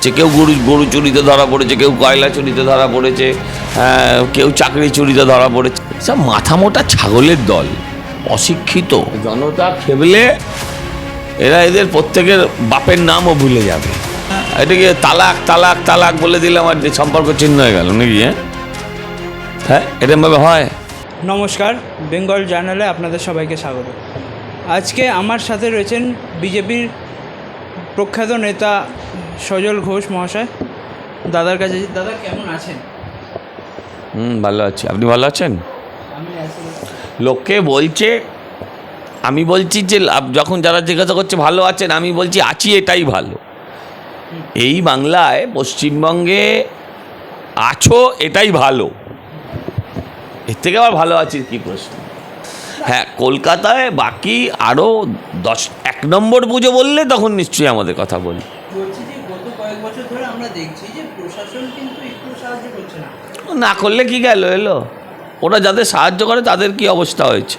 পড়ছে, কেউ গরু চুরিতে ধরা পড়েছে, কেউ কয়লা চুরিতে ধরা পড়েছে, কেউ চাকরি চুরিতে ধরা পড়েছে। সব মাথা মোটা ছাগলের দল, অশিক্ষিত জনতা খেবলে এরা এদের প্রত্যেকের বাপের নামও ভুলে যাবে। এটাকে তালাক তালাক তালাক বলে দিলাম আর সম্পর্ক চিহ্ন হয়ে গেল নাকি? হ্যাঁ, এরকমভাবে হয়? নমস্কার, বেঙ্গল জার্নালে আপনাদের সবাইকে স্বাগত। আজকে আমার সাথে রয়েছেন বিজেপির প্রখ্যাত নেতা সজল ঘোষ মহাশয়। দাদার কাছে, দাদা কেমন আছেন? ভালো আছি। আপনি ভালো আছেন? আমি আছি। লোকে বলছে, আমি বলছি যে যখন যারা জিজ্ঞাসা করছে ভালো আছেন, আমি বলছি আছি, এটাই ভালো। এই বাংলায় পশ্চিমবঙ্গে আছো, এটাই ভালো। এর থেকে আবার ভালো আছি কি প্রশ্ন? হ্যাঁ, কলকাতায় বাকি আরও 1 নম্বর পুজো বললে তখন নিশ্চয়ই আমাদের কথা বলি। বলছি যে গত কয়েক বছর ধরে আমরা দেখছি যে প্রশাসন কিন্তু একটু সাহায্য করছে না। না করলে কি গেল এলো? ওরা যাদের সাহায্য করে তাদের কি অবস্থা হয়েছে?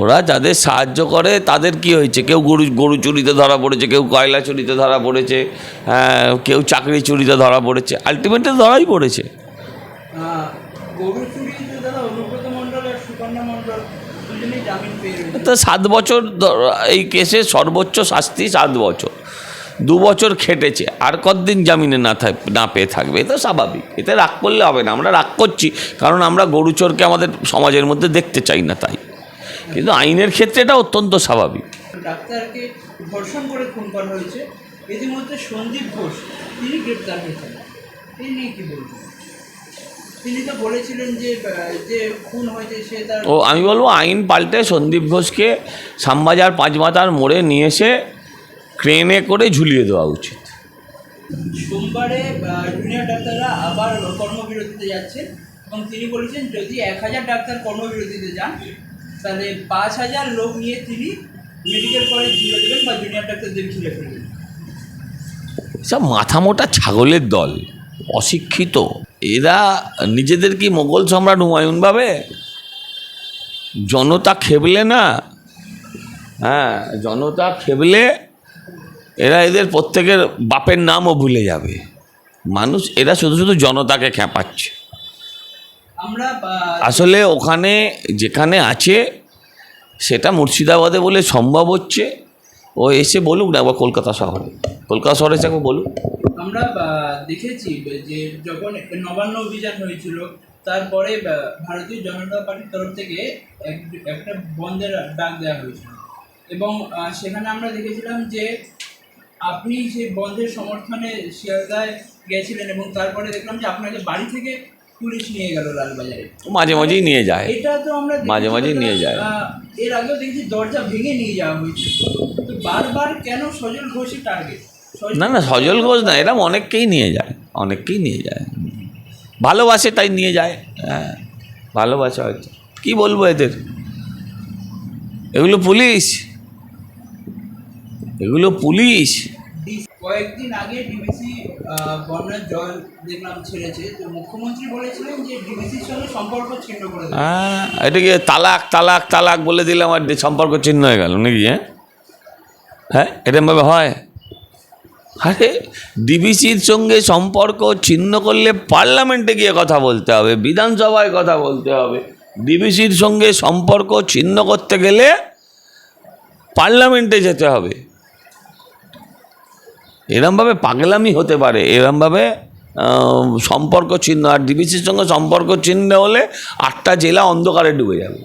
ওরা যাদের সাহায্য করে তাদের কি হয়েছে? কেউ গরু চুরিতে ধরা পড়েছে, কেউ কয়লা চুরিতে ধরা পড়েছে, কেউ চাকরি চুরিতে ধরা পড়েছে, আলটিমেটলি ধরাই পড়েছে। গরু চুরিতে দাদা অনুব্রত মণ্ডল আর সুকন্যা মণ্ডল দুজনেই জামিন পেয়ে রয়েছে। তো 7 বছর এই কেসে সর্বোচ্চ শাস্তি 7 বছর। 2 বছর খেটেছে, আর কতদিন জামিনে না পেয়ে থাকবে? এটা স্বাভাবিক। এতে রাগ করলে হবে না। আমরা রাগ করছি কারণ আমরা গরু চোরকে আমাদের সমাজের মধ্যে দেখতে চাই না, তাই। কিন্তু আইনের ক্ষেত্রে এটা অত্যন্ত স্বাভাবিক। ডাক্তারকে ধর্ষণ করে খুন করা হয়েছে। ইতিমধ্যে সন্দীপ ঘোষ তিনি গ্রেপ্তার হয়েছেন। এই নিয়ে কী বলবেন? তিনি তো বলেছিলেন যে খুন হয়েছে সে তার আমি বলবো আইন পাল্টে সন্দীপ ঘোষকে শ্যামবাজার 5 মাথার মোড়ে নিয়ে এসে ক্রেনে করে ঝুলিয়ে দেওয়া উচিত। সোমবারে জুনিয়র ডাক্তাররা আবার কর্মবিরতিতে যাচ্ছেন এবং তিনি বলেছেন যদি 1000 ডাক্তার কর্মবিরতিতে যান তাহলে 5000 লোক নিয়ে তিনি মেডিকেল কলেজ ঘুরে দেবেন বা জুনিয়র ডাক্তারদের ঘিরে ফেলবেন। সব মাথা মোটা ছাগলের দল, অশিক্ষিত। এরা নিজেদের কি মোগল সম্রাট হুমায়ুন ভাবে? জনতা খেবলে না, হ্যাঁ, জনতা খেবলে এরা এদের প্রত্যেকের বাপের নামও ভুলে যাবে। মানুষ এরা শুধু শুধু জনতাকে খেপাচ্ছে। আমরা আসলে ওখানে যেখানে আছে সেটা মুর্শিদাবাদে বলে সম্ভব হচ্ছে। ও এসে বলুক না একবার কলকাতা শহরে এসে একবার বলুক। আমরা দেখেছি যে যখন নবান্ন অভিযান হয়েছিল তারপরে ভারতীয় জনতা পার্টির তরফ থেকে একটা বন্ধের ডাক দেওয়া হয়েছিল এবং সেখানে আমরা দেখেছিলাম যে আপনি সেই বন্ধের সমর্থনে শিয়ালদায় গেছিলেন এবং তারপরে দেখলাম যে আপনাকে বাড়ি থেকে পুলিশ নিয়ে গেল লালবাজারে। মাঝে মাঝেই নিয়ে যায়, এটা তো আমরা মাঝেই নিয়ে যায়। এর আগেও দেখছি দরজা ভেঙে নিয়ে যাওয়া হয়েছে। তো বারবার কেন সজল ঘোষই টার্গেট? না সজল ঘোষ না, এরকম অনেককেই নিয়ে যায়, ভালোবাসে তাই নিয়ে যায়। হ্যাঁ, ভালোবাসা হয়তো। কী বলবো এদের? এগুলো পুলিশ। কয়েকদিন আগে ডিবিসি বন্যার জল দেখলাম ছেড়েছে, তো মুখ্যমন্ত্রী বলেছিলেন যে ডিবিসির সঙ্গে সম্পর্ক ছিন্ন করে দেবে। এটাকে তালাক তালাক তালাক বলে দিলাম আর সম্পর্ক চিহ্ন হয়ে গেল নাকি? হ্যাঁ, এরকমভাবে হয়? আরে ডিবিসির সঙ্গে সম্পর্ক ছিন্ন করলে পার্লামেন্টে গিয়ে কথা বলতে হবে, বিধানসভায় কথা বলতে হবে। ডিবিসির সঙ্গে সম্পর্ক ছিন্ন করতে গেলে পার্লামেন্টে যেতে হবে। এরমভাবে পাগলামি হতে পারে, এরমভাবে সম্পর্ক ছিন্ন। আর ডিবিসির সঙ্গে সম্পর্ক ছিন্ন হলে 8টা জেলা অন্ধকারে ডুবে যাবে।